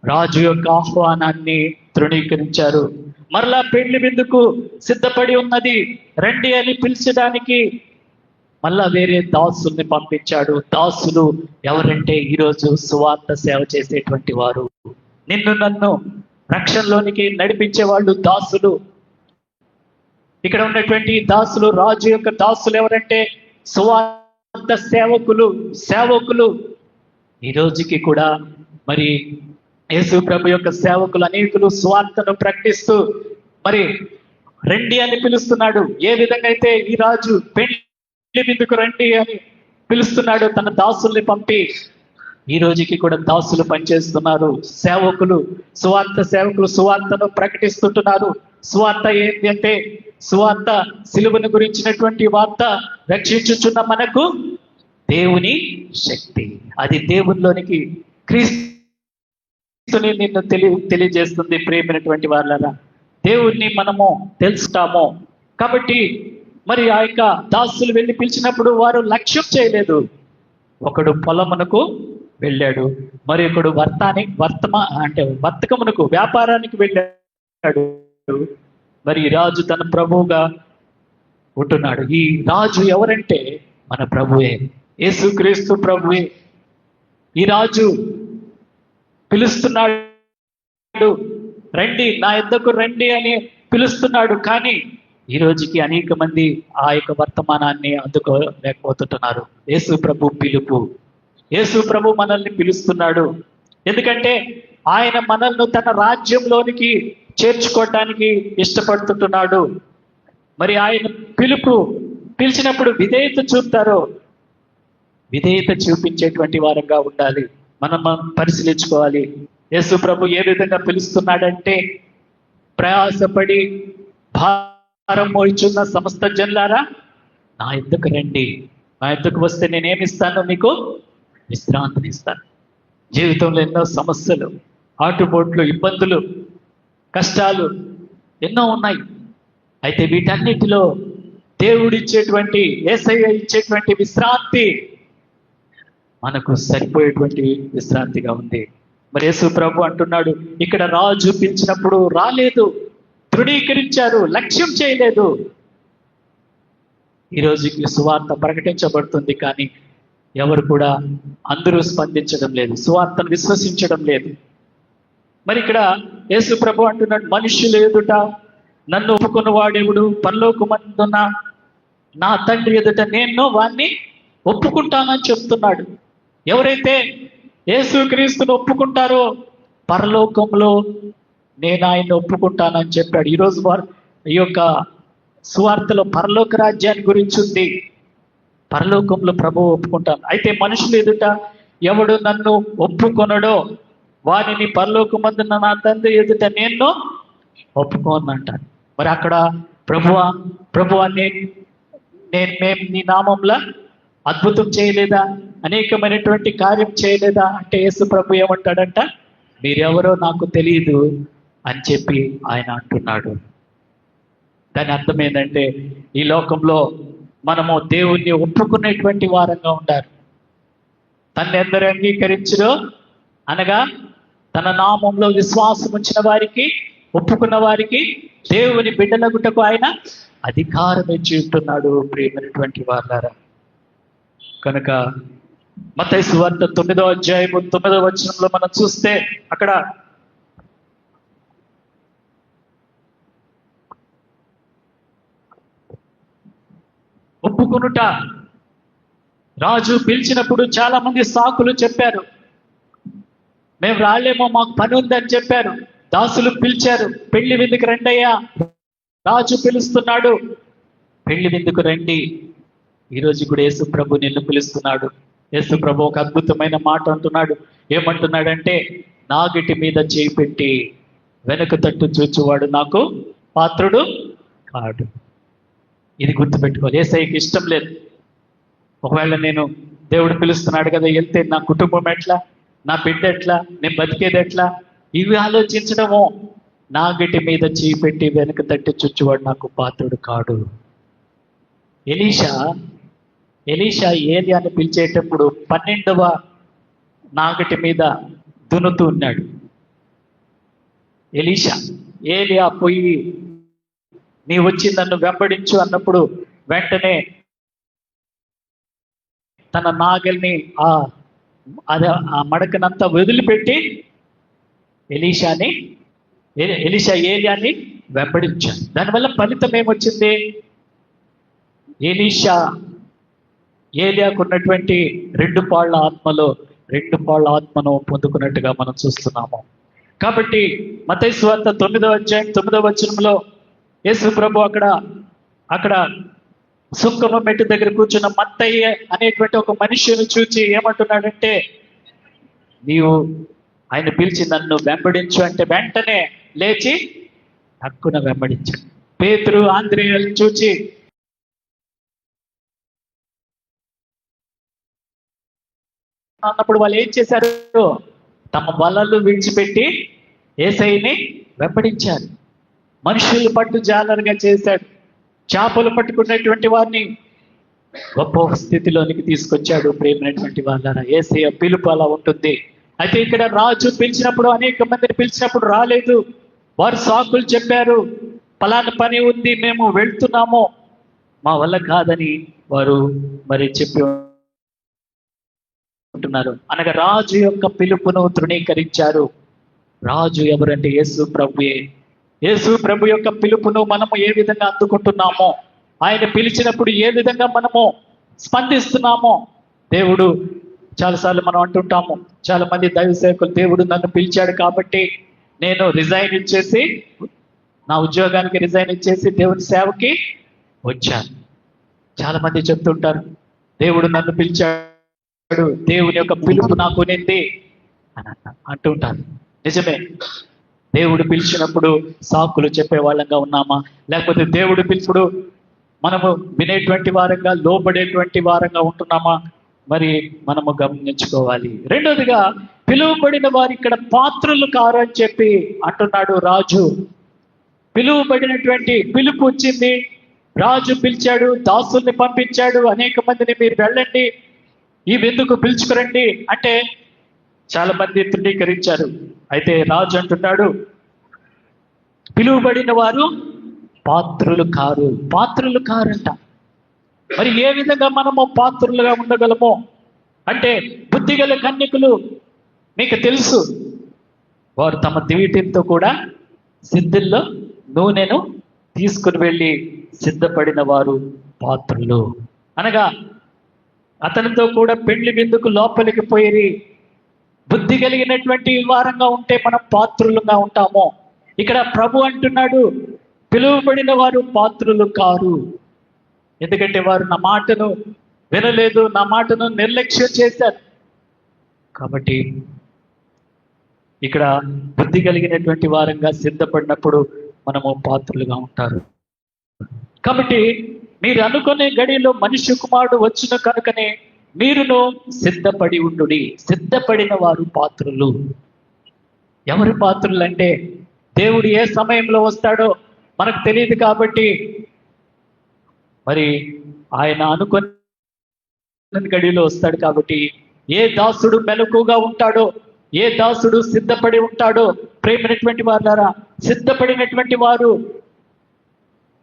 రాజు యొక్క ఆహ్వానాన్ని తృణీకరించారు. మరలా పెండ్లి విందుకు సిద్ధపడి ఉన్నది, రండి అని పిలిచడానికి మళ్ళా వేరే దాసుల్ని పంపించాడు. దాసులు ఎవరంటే ఈరోజు సువార్త సేవ చేసేటువంటి వారు, నిన్ను నన్ను రక్షణలోనికి నడిపించే వాళ్ళు దాసులు. ఇక్కడ ఉన్నటువంటి దాసులు, రాజు యొక్క దాసులు ఎవరంటే సువార్త సేవకులు. ఈ రోజుకి కూడా మరి యేసు ప్రభు యొక్క సేవకులు అనేకులు సువార్తను ప్రకటిస్తూ మరి రండి అని పిలుస్తున్నాడు. ఏ విధంగా అయితే ఈ రాజు పెళ్లి విందుకు రండి అని పిలుస్తున్నాడు తన దాసుల్ని పంపి, ఈ రోజుకి కూడా దాసులు పనిచేస్తున్నారు. సేవకులు, సువార్త సేవకులు సువార్తను ప్రకటిస్తుంటున్నారు. సువార్త ఏంటి అంటే సువార్త సిలువను గురించినటువంటి వార్త, రక్షించుచున్న మనకు దేవుని శక్తి. అది దేవునిలోనికి క్రీస్తుని నిన్ను తెలియజేస్తుంది. ప్రేమైనటువంటి వాళ్ళరా, దేవుణ్ణి మనము తెలుసుతాము. కాబట్టి మరి ఆ యొక్క దాసులు వెళ్ళి పిలిచినప్పుడు వారు లక్ష్యం చేయలేదు. ఒకడు పొలమునకు వెళ్ళాడు, మరి ఒకడు వర్తకమునకు వ్యాపారానికి వెళ్ళాడు. మరి రాజు తన ప్రభువుగా ఉంటున్నాడు. ఈ రాజు ఎవరంటే మన ప్రభువే, యేసుక్రీస్తు ప్రభువే. ఈ రాజు పిలుస్తున్నాడు, రండి నా యొద్దకు రండి అని పిలుస్తున్నాడు. కానీ ఈ రోజుకి అనేక మంది ఆ యొక్క వర్తమానాన్ని అందుకోలేకపోతుంటున్నారు. యేసు ప్రభు పిలుపు, యేసు ప్రభు మనల్ని పిలుస్తున్నాడు. ఎందుకంటే ఆయన మనల్ని తన రాజ్యంలోనికి చేర్చుకోవటానికి ఇష్టపడుతుంటున్నాడు. మరి ఆయన పిలిచినప్పుడు విధేయత చూపుతారో, విధేయత చూపించేటువంటి వారంగా ఉండాలి. మనం పరిశీలించుకోవాలి. యేసు ప్రభు ఏ విధంగా పిలుస్తున్నాడంటే, ప్రయాసపడి భారం మోయిచున్న సమస్త జనులారా నా యొద్దకు రండి, నా యొద్దకు వస్తే నేనేమిస్తాను, మీకు విశ్రాంతిని ఇస్తాను. జీవితంలో ఎన్నో సమస్యలు, ఆటుపోట్లు, ఇబ్బందులు, కష్టాలు ఎన్నో ఉన్నాయి. అయితే వీటన్నిటిలో దేవుడిచ్చేటువంటి, యేసయ్య ఇచ్చేటువంటి విశ్రాంతి మనకు సరిపోయేటువంటి విశ్రాంతిగా ఉంది. మరి యేసు ప్రభు అంటున్నాడు, ఇక్కడ రాజు పిలిచినప్పుడు రాలేదు, తృణీకరించారు, లక్ష్యం చేయలేదు. ఈ రోజుకి సువార్త ప్రకటించబడుతుంది, కానీ ఎవరు కూడా అందరూ స్పందించడం లేదు, సువార్తను విశ్వసించడం లేదు. మరి ఇక్కడ యేసు ప్రభు అంటున్నాడు, మనుషులు ఎదుట నన్ను ఒప్పుకున్నవాడెవడు, పరలోకమందున్న నా తండ్రి ఎదుట నేను వాణ్ణి ఒప్పుకుంటానని చెప్తున్నాడు. ఎవరైతే యేసుక్రీస్తును ఒప్పుకుంటారో పరలోకంలో నేను ఆయన్ని ఒప్పుకుంటానని చెప్పాడు. ఈరోజు ఈ యొక్క సువార్తలో పరలోక రాజ్యాన్ని గురించి ఉంది. పరలోకంలో ప్రభువు ఒప్పుకుంటాను. అయితే మనుషులు ఎదుట ఎవడు నన్ను ఒప్పుకొనడో వారిని పరలోకమందున్న నా తండ్రి ఎదుట నేను ఒప్పుకోనంటాను. మరి అక్కడ ప్రభువా మేము నీ నామంలో అద్భుతం చేయలేదా, అనేకమైనటువంటి కార్యం చేయలేదా అంటే యేసు ప్రభు ఏమంటాడంట, మీరెవరో నాకు తెలియదు అని చెప్పి ఆయన అంటున్నాడు. దాని అర్థం ఏంటంటే ఈ లోకంలో మనము దేవుణ్ణి ఒప్పుకునేటువంటి వారంగా ఉండాలి. తన్ని ఎందరు అంగీకరించురో అనగా తన నామంలో విశ్వాసం ఉంచిన వారికి, ఒప్పుకున్న వారికి దేవుని బిడ్డలగుటకు ఆయన అధికారం ఇచ్చి ఉంటున్నాడు. ప్రియమైనటువంటి వాళ్ళారా, కనుక మత్తయి సువార్త 9వ అధ్యాయము 9వ వచనంలో మనం చూస్తే అక్కడ ఒప్పుకునుట, రాజు పిలిచినప్పుడు చాలా మంది సాకులు చెప్పారు. మేము రాలేమో, మాకు పని ఉందని చెప్పారు. దాసులు పిలిచారు, పెళ్లి విందుకు రండయ్యా, రాజు పిలుస్తున్నాడు, పెళ్లి విందుకు రండి. ఈరోజు కూడా యేసు ప్రభు నిన్ను పిలుస్తున్నాడు. యేసు ప్రభు ఒక అద్భుతమైన మాట అంటున్నాడు. ఏమంటున్నాడంటే, నాగిటి మీద చేయి పెట్టి వెనక తట్టు చూచువాడు నాకు పాత్రుడు కాడు. ఇది గుర్తుపెట్టుకోవాలి. యేసయ్యకి ఇష్టం లేదు. ఒకవేళ నేను దేవుడు పిలుస్తున్నాడు కదా, వెళ్తే నా కుటుంబం ఎట్లా, నా బిడ్డ ఎట్లా, నేను బతికేది ఎట్లా, ఇవి ఆలోచించడము, నాగటి మీద చీపెట్టి వెనక తట్టి చుచ్చువాడు నాకు పాత్రుడు కాడు. ఎలీషా ఏలియాని పిలిచేటప్పుడు 12వ నాగటి మీద దున్నుతూ ఉన్నాడు. ఏలియా పోయి నీ వచ్చి నన్ను వెంబడించు అన్నప్పుడు వెంటనే తన నాగల్ని ఆ మడకనంతా వదిలిపెట్టి ఏలియాని వెంబడించాడు. దానివల్ల ఫలితం ఏమొచ్చింది? ఏలియాకు ఉన్నటువంటి 2 పాళ్ళ ఆత్మను పొందుకున్నట్టుగా మనం చూస్తున్నాము. కాబట్టి మత్తయి సువార్త 9వ అధ్యాయం 9వ వచనంలో యేసు ప్రభు అక్కడ సుంకమ మెట్టు దగ్గర కూర్చున్న మత్తయ్య అనేటువంటి ఒక మనిషిని చూచి ఏమంటున్నాడంటే, నీవు ఆయన పిలిచి నన్ను వెంబడించు అంటే వెంటనే లేచి హక్కున వెంబడించాడు. పేతురు ఆంద్రేయులను చూచి అన్నప్పుడు వాళ్ళు ఏం చేశారు? తమ వలలు విడిచిపెట్టి యేసయ్యని వెంబడించారు. మనుషులు పట్టు జాలరుగా చేశాడు. చేపలు పట్టుకున్నటువంటి వారిని గొప్ప స్థితిలోనికి తీసుకొచ్చాడు. ప్రేమైనటువంటి వాళ్ళ యేసయ్య పిలుపు అలా ఉంటుంది. అయితే ఇక్కడ రాజు పిలిచినప్పుడు, అనేక మందిని పిలిచినప్పుడు రాలేదు. వారు సాకులు చెప్పారు, పలానా పని ఉంది, మేము వెళ్తున్నాము, మా వల్ల కాదని వారు మరి చెప్పి ఉంటున్నారు. అనగా రాజు యొక్క పిలుపును తృణీకరించారు. రాజు ఎవరంటే యేసు ప్రభుయే. యేసు ప్రభు యొక్క పిలుపును మనము ఏ విధంగా అందుకుంటున్నామో, ఆయన పిలిచినప్పుడు ఏ విధంగా మనము స్పందిస్తున్నామో. దేవుడు చాలాసార్లు మనం అంటుంటాము, చాలా మంది దైవ సేవకులు, దేవుడు నన్ను పిలిచాడు కాబట్టి నేను రిజైన్ ఇచ్చేసి, నా ఉద్యోగానికి రిజైన్ ఇచ్చేసి దేవుని సేవకి వచ్చాను. చాలా మంది చెప్తుంటారు, దేవుడు నన్ను పిలిచాడు, దేవుని యొక్క పిలుపు నాకు నింది అని అంటుంటారు. నిజమే, దేవుడు పిలిచినప్పుడు సాకులు చెప్పే వాళ్ళంగా ఉన్నామా, లేకపోతే దేవుడు పిలుపుడు మనము వినేటువంటి వారంగా, లోబడేటువంటి వారంగా ఉంటున్నామా, మరి మనము గమనించుకోవాలి. రెండోదిగా, పిలువబడిన వారు ఇక్కడ పాత్రులు కారు అని చెప్పి అంటున్నాడు రాజు. పిలువబడినటువంటి పిలుపు వచ్చింది, రాజు పిలిచాడు, దాసుల్ని పంపించాడు, అనేక మందిని మీరు వెళ్ళండి, ఈ విందుకు పిలుచుకురండి అంటే చాలా మంది తృణీకరించారు. అయితే రాజు అంటున్నాడు, పిలువబడిన వారు పాత్రులు కారంట. మరి ఏ విధంగా మనము పాత్రులుగా ఉండగలమో అంటే, బుద్ధిగల కన్యకులు మీకు తెలుసు, వారు తమ దివిటీతో కూడా సిద్ధుల్లో నూనెను తీసుకుని వెళ్ళి సిద్ధపడిన వారు పాత్రులు. అనగా అతనితో కూడా పెళ్లి విందుకు లోపలికి పోయి బుద్ధి కలిగినటువంటి వారంగా ఉంటే మనం పాత్రులుగా ఉంటాము. ఇక్కడ ప్రభు అంటున్నాడు, పిలువబడిన వారు పాత్రులు కారు. ఎందుకంటే వారు నా మాటను వినలేదు, నా మాటను నిర్లక్ష్యం చేశారు. కాబట్టి ఇక్కడ బుద్ధి కలిగినటువంటి వారంగా సిద్ధపడినప్పుడు మనము పాత్రులుగా ఉంటారు. కాబట్టి మీరు అనుకునే గడిలో మనిషి కుమారుడు వచ్చిన కనుకనే మీరును సిద్ధపడి ఉండుడి. సిద్ధపడిన వారు పాత్రులు. ఎవరి పాత్రులు అంటే, దేవుడు ఏ సమయంలో వస్తాడో మనకు తెలియదు కాబట్టి మరి ఆయన అనుకున్న గడిలో వస్తాడు. కాబట్టి ఏ దాసుడు మెలకుగా ఉంటాడో, ఏ దాసుడు సిద్ధపడి ఉంటాడో, ప్రేమైనటువంటి వారులారా, సిద్ధపడినటువంటి వారు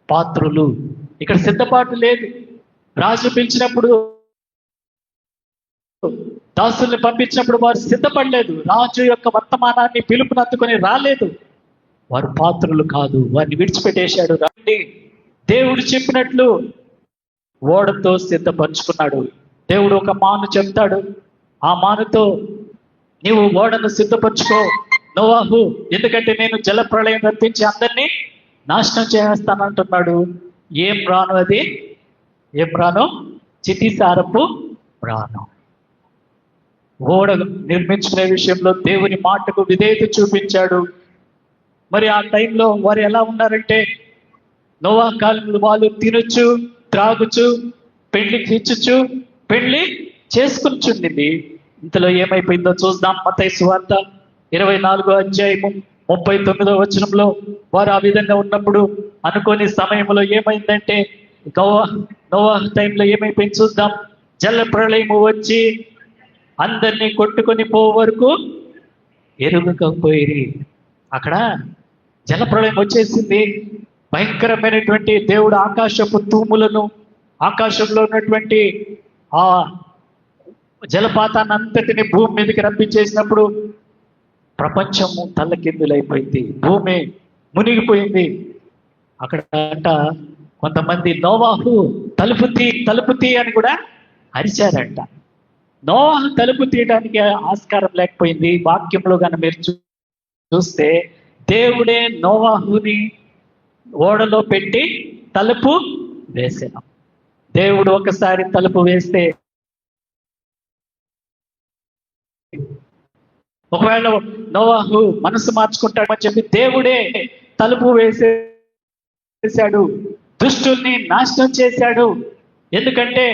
పాత్రులు. ఇక్కడ సిద్ధపాటు లేదు. రాజు పిలిచినప్పుడు, దాసుల్ని పంపించినప్పుడు వారు సిద్ధపడలేదు. రాజు యొక్క వర్తమానాన్ని, పిలుపుని అందుకొని రాలేదు. వారు పాత్రులు కాదు, వారిని విడిచిపెట్టేశాడు. రండి, దేవుడు చెప్పినట్లు ఓడతో సిద్ధపరుచుకున్నాడు. దేవుడు ఒక మాను చెప్తాడు, ఆ మానుతో నీవు ఓడను సిద్ధపరచుకో నోవాహు, ఎందుకంటే నేను జలప్రళయం రప్పించి అందరినీ నాశనం చేస్తానంటున్నాడు. ఏం రాను అది? ఏం రాను? చితిసారపు రాను. ఓడ నిర్మించుకునే విషయంలో దేవుని మాటకు విధేయత చూపించాడు. మరి ఆ టైంలో వారు ఎలా ఉన్నారంటే, నోవా కాలంలో వాళ్ళు తినొచ్చు, త్రాగుచు, పెళ్లికి ఇచ్చుచు, పెళ్లి చేసుకునిచుండింది. ఇంతలో ఏమైపోయిందో చూద్దాం. మత్తయి సువార్త 24వ అధ్యాయము 39వ వచనంలో వారు ఆ విధంగా ఉన్నప్పుడు అనుకోని సమయంలో ఏమైందంటే నోవాహు టైంలో ఏమైపోయింది చూద్దాం. జల ప్రళయము వచ్చి అందరినీ కొట్టుకొని పో వరకు ఎరుగకపోయి, అక్కడ జల ప్రళయం వచ్చేసింది. భయంకరమైనటువంటి దేవుడు ఆకాశపు తూములను, ఆకాశంలో ఉన్నటువంటి ఆ జలపాతాన్ని అంతటిని భూమి మీదకి రప్పించేసినప్పుడు ప్రపంచము తల్లకిందులైపోయింది, భూమి మునిగిపోయింది. అక్కడ అంట కొంతమంది నోవాహు తలుపు తీ అని కూడా అరిచారంట. నోవాహు తలుపు తీయడానికి ఆస్కారం లేకపోయింది. వాక్యంలో కానీ మీరు చూస్తే దేవుడే నోవాహుని ఓడలో పెట్టి తలుపు వేసాను. దేవుడు ఒకసారి తలుపు వేస్తే, ఒకవేళ నోవాహు మనసు మార్చుకుంటాడని చెప్పి దేవుడే తలుపు వేసేసాడు, దుష్టుల్ని నాశనం చేశాడు. ఎందుకంటే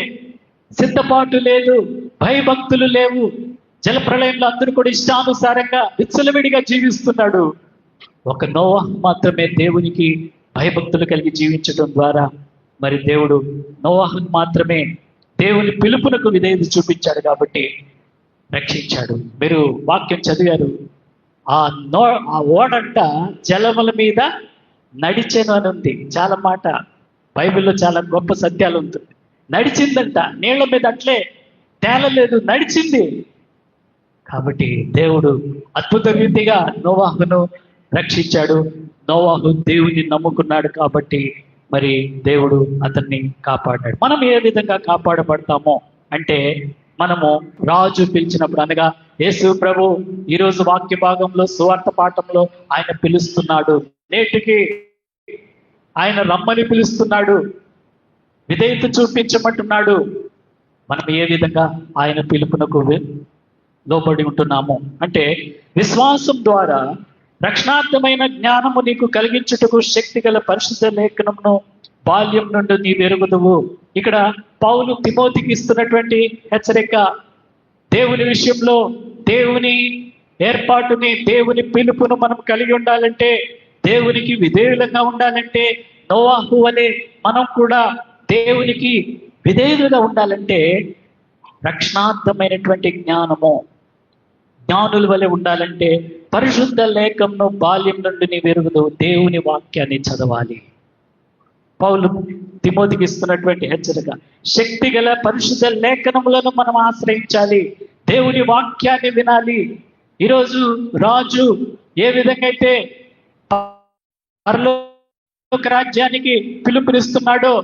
సిద్ధపాటు లేదు, భయభక్తులు లేవు. జలప్రళయంలో అందరూ కూడా ఇష్టానుసారంగా విచ్చలవిడిగా జీవిస్తున్నాడు. ఒక నోవాహు మాత్రమే దేవునికి భయభక్తులు కలిగి జీవించడం ద్వారా మరి దేవుడు నోవాహు మాత్రమే దేవుని పిలుపునకు విధేయత చూపించాడు కాబట్టి రక్షించాడు. మీరు వాక్యం చదివారు, ఆ ఓడంట జలముల మీద నడిచెను అని ఉంది. చాలా మాట బైబిల్లో చాలా గొప్ప సత్యాలు ఉంటుంది. నడిచిందంట, నీళ్ల మీద అట్లే తేలలేదు, నడిచింది. కాబట్టి దేవుడు అద్భుత రీతిగా నోవాహును రక్షించాడు. నోవాహు దేవుని నమ్ముకున్నాడు కాబట్టి మరి దేవుడు అతన్ని కాపాడాడు. మనం ఏ విధంగా కాపాడబడతామో అంటే, మనము రాజు పిలిచినప్పుడు, అనగా యేసు ప్రభు ఈరోజు వాక్య భాగంలో సువార్త పాఠంలో ఆయన పిలుస్తున్నాడు. నేటికి ఆయన రమ్మని పిలుస్తున్నాడు, విధేయత చూపించమంటున్నాడు. మనం ఏ విధంగా ఆయన పిలుపునకు లోబడి ఉంటున్నాము అంటే, విశ్వాసం ద్వారా రక్షణార్థమైన జ్ఞానము నీకు కలిగించుటకు శక్తి గల పరిశుద్ధ లేఖనమును బాల్యం నుండి నీవు ఎరుగుదువు. ఇక్కడ పౌలు తిమోతికి ఇస్తున్నటువంటి హెచ్చరిక, దేవుని విషయంలో దేవుని ఏర్పాటుని, దేవుని పిలుపును మనం కలిగి ఉండాలంటే, దేవునికి విధేయులంగా ఉండాలంటే, నోవాహు వలె మనం కూడా దేవునికి విధేయులుగా ఉండాలంటే రక్షణార్థమైనటువంటి జ్ఞానుల వలె ఉండాలంటే పరిశుద్ధ లేఖంను బాల్యం నుండి నీ వెరుగుదు, దేవుని వాక్యాన్ని చదవాలి. పౌలు తిమోతికి ఇస్తున్నటువంటి హెచ్చరిక, శక్తి గల పరిశుద్ధ లేఖనములను మనం ఆశ్రయించాలి, దేవుని వాక్యాన్ని వినాలి. ఈరోజు రాజు ఏ విధంగా అయితే పరలోక రాజ్యానికి పిలుపునిస్తున్నాడో,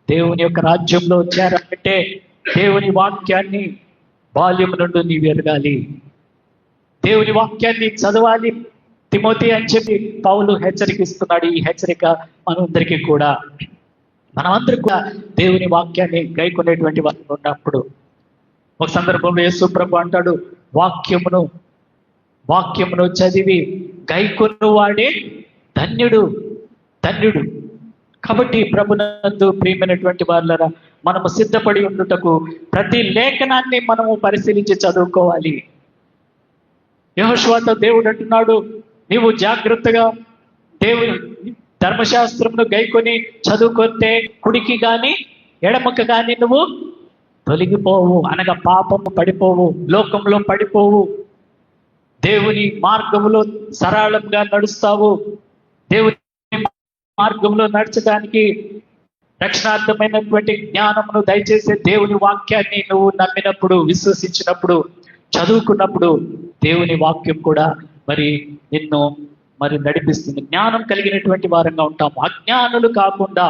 దేవుని యొక్క రాజ్యంలో చేరాలంటే దేవుని వాక్యాన్ని బాల్యం నుండి నీవు ఎరగాలి, దేవుని వాక్యాన్ని చదవాలి తిమోతి అని చెప్పి పౌలు హెచ్చరికిస్తున్నాడు. ఈ హెచ్చరిక మనందరికీ కూడా, మనమందరూ కూడా దేవుని వాక్యాన్ని గైకొనేటువంటి వారు ఉన్నప్పుడు, ఒక సందర్భంలో యేసు ప్రభు అంటాడు, వాక్యమును చదివి గైకొను వాడే ధన్యుడు. కాబట్టి ప్రభునందు ప్రియమైనటువంటి వారులారా, మనము సిద్ధపడి ఉండుటకు ప్రతి లేఖనాన్ని మనము పరిశీలించి చదువుకోవాలి. యెహోషువతో దేవుడు అంటున్నాడు, నీవు జాగ్రత్తగా దేవుని ధర్మశాస్త్రమును గైకొని చదువుకుంటే కుడికి గాని ఎడమకు గాని నువ్వు తొలగిపోవు, అనగా పాపము పడిపోవు, లోకంలో పడిపోవు, దేవుని మార్గములో సరళంగా నడుస్తావు. దేవుని మార్గంలో నడచడానికి రక్షణార్థమైనటువంటి జ్ఞానమును దయచేసే దేవుని వాక్యాన్ని నువ్వు నమ్మినప్పుడు, విశ్వసించినప్పుడు, చదువుకున్నప్పుడు దేవుని వాక్యం కూడా మరి నిన్ను మరి నడిపిస్తుంది. జ్ఞానం కలిగినటువంటి వారంగా ఉంటాము. అజ్ఞానులు కాకుండా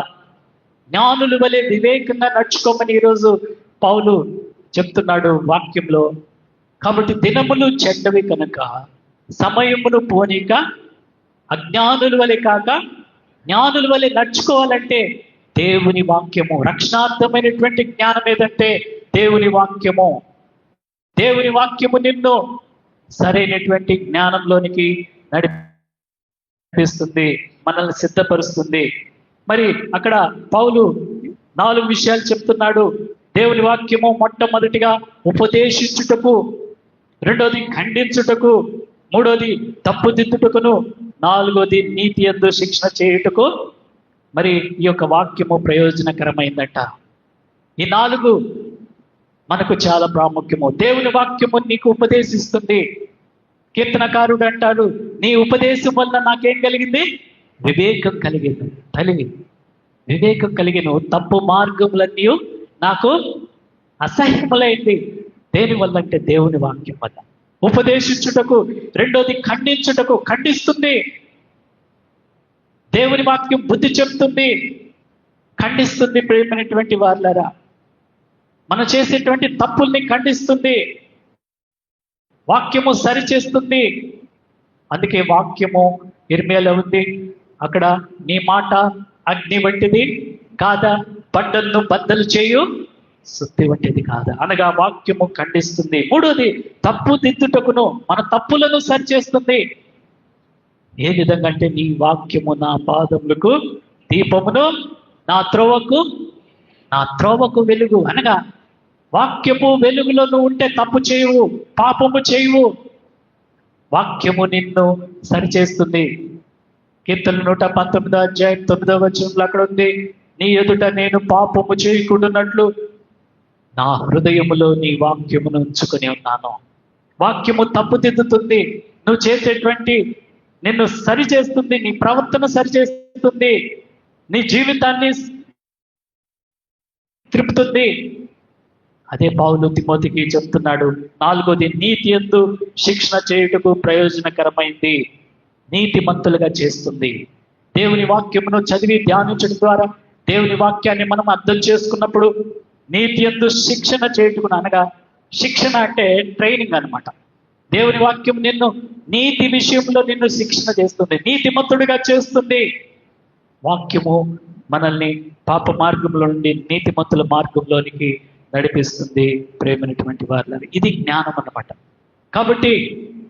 జ్ఞానుల వలె వివేకంగా నడుచుకోమని ఈరోజు పౌలు చెప్తున్నాడు వాక్యంలో. కాబట్టి దినములు చెడ్డవి కనుక సమయమును పోనీక అజ్ఞానుల వలె కాక జ్ఞానుల వలె నడుచుకోవాలంటే దేవుని వాక్యము. రక్షణార్థమైనటువంటి జ్ఞానం ఏదంటే దేవుని వాక్యము. దేవుని వాక్యము నిన్ను సరైనటువంటి జ్ఞానంలోనికి నడిపిస్తుంది, మనల్ని సిద్ధపరుస్తుంది. మరి అక్కడ పౌలు 4 విషయాలు చెప్తున్నాడు. దేవుని వాక్యము మొట్టమొదటిగా ఉపదేశించుటకు, రెండోది ఖండించుటకు, మూడోది తప్పుదిద్దుటకును, నాలుగోది నీతి యందు శిక్షణ చేయుటకు మరి ఈ యొక్క వాక్యము ప్రయోజనకరమైందట. ఈ నాలుగు మనకు చాలా ప్రాముఖ్యము. దేవుని వాక్యము నీకు ఉపదేశిస్తుంది. కీర్తనకారుడు అంటాడు, నీ ఉపదేశం వల్ల నాకేం కలిగింది? వివేకం కలిగింది. వివేకం కలిగిన తప్పు మార్గములన్నీ నాకు అసహ్యములైంది. దేని వల్ల అంటే దేవుని వాక్యం వల్ల. ఉపదేశించుటకు, రెండోది ఖండించుటకు, ఖండిస్తుంది. దేవుని వాక్యం బుద్ధి చెప్తుంది, ఖండిస్తుంది. ప్రియమైనటువంటి వాళ్ళరా, మనం చేసేటువంటి తప్పుల్ని ఖండిస్తుంది, వాక్యము సరిచేస్తుంది. అందుకే వాక్యము ఇర్మియాలో ఉంది, అక్కడ నీ మాట అగ్ని వంటిది కాదా, బండలను బద్దలు చేయు సుత్తి వంటిది కాదా అనగా వాక్యము ఖండిస్తుంది. మూడోది తప్పు దిద్దుటకును, మన తప్పులను సరిచేస్తుంది. ఏ విధంగా అంటే నీ వాక్యము నా పాదములకు దీపమును, నా త్రోవకు వెలుగు అనగా వాక్యము వెలుగులో నువ్వు ఉంటే తప్పు చేయవు, పాపము చేయవు. వాక్యము నిన్ను సరిచేస్తుంది. కీర్తన 119 అధ్యాయం 9వ వచనంలో అక్కడ ఉంది, నీ ఎదుట నేను పాపము చేయకుండానట్లు నా హృదయములో నీ వాక్యమును ఉంచుకొని ఉన్నాను. వాక్యము తప్పుదిద్దుతుంది, నువ్వు చేసేటువంటి నిన్ను సరిచేస్తుంది, నీ ప్రవర్తన సరిచేస్తుంది, నీ జీవితాన్ని త్రిపుతుంది. అదే పౌలు తిమోతికి చెప్తున్నాడు. నాలుగోది నీతి యందు శిక్షణ చేయుటకు ప్రయోజనకరమైంది, నీతిమంతులుగా చేస్తుంది. దేవుని వాక్యమును చదివి ధ్యానించడం ద్వారా దేవుని వాక్యాన్ని మనం అర్థం చేసుకున్నప్పుడు నీతి యందు శిక్షణ చేయుటకు, అనగా శిక్షణ అంటే ట్రైనింగ్ అన్నమాట. దేవుని వాక్యం నిన్ను నీతి విషయంలో నిన్ను శిక్షణ చేస్తుంది, నీతిమంతుడిగా చేస్తుంది. వాక్యము మనల్ని పాప మార్గంలో నుండి నీతిమంతుల మార్గంలోనికి నడిపిస్తుంది. ప్రేమైనటువంటి వారు, ఇది జ్ఞానం అన్నమాట. కాబట్టి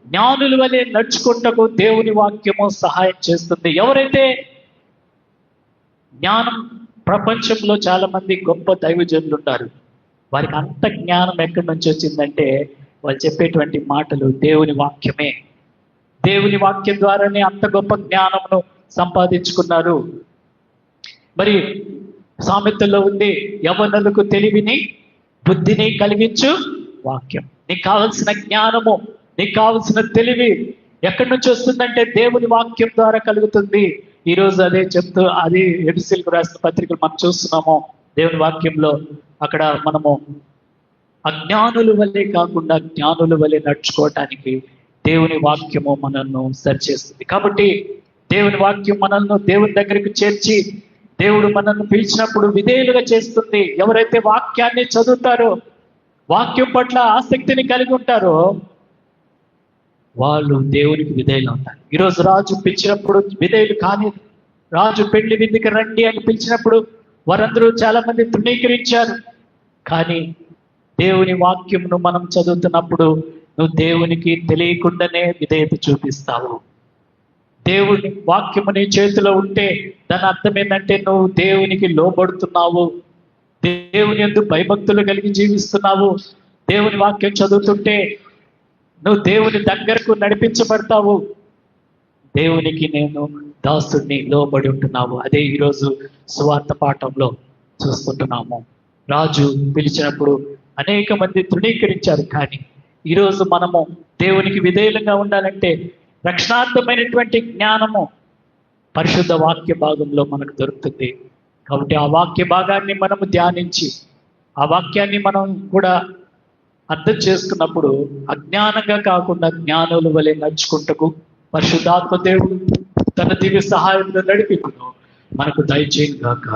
జ్ఞానుల వలె నడుచుకుంటకు దేవుని వాక్యము సహాయం చేస్తుంది. ఎవరైతే జ్ఞానం, ప్రపంచంలో చాలా మంది గొప్ప దైవజనులు ఉన్నారు, వారికి అంత జ్ఞానం ఎక్కడి నుంచి వచ్చిందంటే వాళ్ళు చెప్పేటువంటి మాటలు దేవుని వాక్యమే. దేవుని వాక్యం ద్వారానే అంత గొప్ప జ్ఞానమును సంపాదించుకున్నారు. మరి సామెతల్లో ఉంది, యవ్వనులకు తెలివిని బుద్ధిని కలిగించు వాక్యం. నీకు కావలసిన జ్ఞానము, నీకు కావలసిన తెలివి ఎక్కడి నుంచి వస్తుందంటే దేవుని వాక్యం ద్వారా కలుగుతుంది. ఈరోజు అదే చెప్తూ, అది ఎఫెసీయులకు రాసిన పత్రికలు మనం చూస్తున్నాము. దేవుని వాక్యంలో అక్కడ మనము అజ్ఞానుల వల్లే కాకుండా జ్ఞానుల వల్లే నడుచుకోవటానికి దేవుని వాక్యము మనల్ని సరిచేస్తుంది. కాబట్టి దేవుని వాక్యం మనల్ని దేవుని దగ్గరికి చేర్చి దేవుడు మనల్ని పిలిచినప్పుడు విధేయులుగా చేస్తుంది. ఎవరైతే వాక్యాన్ని చదువుతారో, వాక్యం పట్ల ఆసక్తిని కలిగి ఉంటారో వాళ్ళు దేవునికి విధేయులు అవుతారు. ఈరోజు రాజు పిలిచినప్పుడు విధేయులు కానీ, రాజు పెళ్లి విందుకి రండి అని పిలిచినప్పుడు వారందరూ చాలా మంది తృణీకరించారు. కానీ దేవుని వాక్యంను మనం చదువుతున్నప్పుడు నువ్వు దేవునికి తెలియకుండానే విధేయత చూపిస్తావు. దేవుని వాక్యము నీ చేతిలో ఉంటే దాని అర్థం ఏంటంటే నువ్వు దేవునికి లోబడుతున్నావు, దేవుని యందు భయభక్తులు కలిగి జీవిస్తున్నావు. దేవుని వాక్యం చదువుతుంటే నువ్వు దేవుని దగ్గరకు నడిపించబడతావు. దేవునికి నేను దాసుడిని, లోబడి ఉంటున్నావు. అదే ఈరోజు సువార్త పాఠంలో చూస్తుంటున్నాము. రాజు పిలిచినప్పుడు అనేక మంది తృణీకరించారు. కానీ ఈరోజు మనము దేవునికి విధేయులంగా ఉండాలంటే రక్షణార్థమైనటువంటి జ్ఞానము పరిశుద్ధ వాక్య భాగంలో మనకు దొరుకుతుంది. కాబట్టి ఆ వాక్య భాగాన్ని మనము ధ్యానించి ఆ వాక్యాన్ని మనం కూడా అర్థం చేసుకున్నప్పుడు అజ్ఞానంగా కాకుండా జ్ఞానుల వలె నడుచుకుంటకు పరిశుద్ధాత్మ దేవుడు తన దివ్య సహాయంలో నడిపిను మనకు దయచేయను గాక.